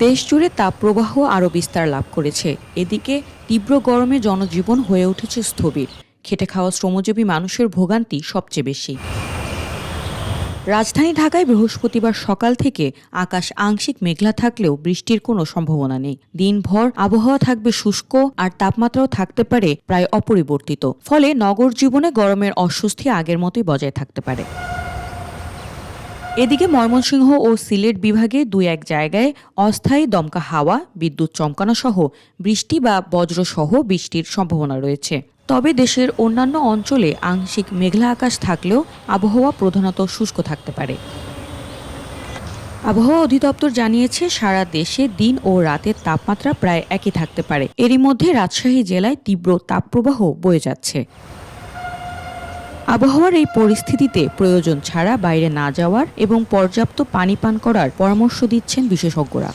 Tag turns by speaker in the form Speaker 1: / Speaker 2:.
Speaker 1: দেশ জুড়ে তাপপ্রবাহ আরও বিস্তার লাভ করেছে। এদিকে তীব্র গরমে জনজীবন হয়ে উঠেছে স্থবির। খেটে খাওয়া শ্রমজীবী মানুষের ভোগান্তি সবচেয়ে বেশি। রাজধানী ঢাকায় বৃহস্পতিবার সকাল থেকে আকাশ আংশিক মেঘলা থাকলেও বৃষ্টির কোনো সম্ভাবনা নেই। দিনভর আবহাওয়া থাকবে শুষ্ক, আর তাপমাত্রাও থাকতে পারে প্রায় অপরিবর্তিত। ফলে নগর জীবনে গরমের অস্বস্তি আগের মতোই বজায় থাকতে পারে। এদিকে ময়মনসিংহ ও সিলেট বিভাগে দুই এক জায়গায় অস্থায়ী দমকা হাওয়া, বিদ্যুৎ চমকানো সহ বৃষ্টি বা বজ্রসহ বৃষ্টির সম্ভাবনা রয়েছে। তবে দেশের অন্যান্য অঞ্চলে আংশিক মেঘলা আকাশ থাকলেও আবহাওয়া প্রধানত শুষ্ক থাকতে পারে। আবহাওয়া অধিদপ্তর জানিয়েছে, সারা দেশে দিন ও রাতের তাপমাত্রা প্রায় একই থাকতে পারে। এরই মধ্যে রাজশাহী জেলায় তীব্র তাপপ্রবাহ বয়ে যাচ্ছে। আবহাওয়ার এই পরিস্থিতিতে প্রয়োজন ছাড়া বাইরে না যাওয়ার এবং পর্যাপ্ত পানি পান করার পরামর্শ দিচ্ছেন বিশেষজ্ঞরা।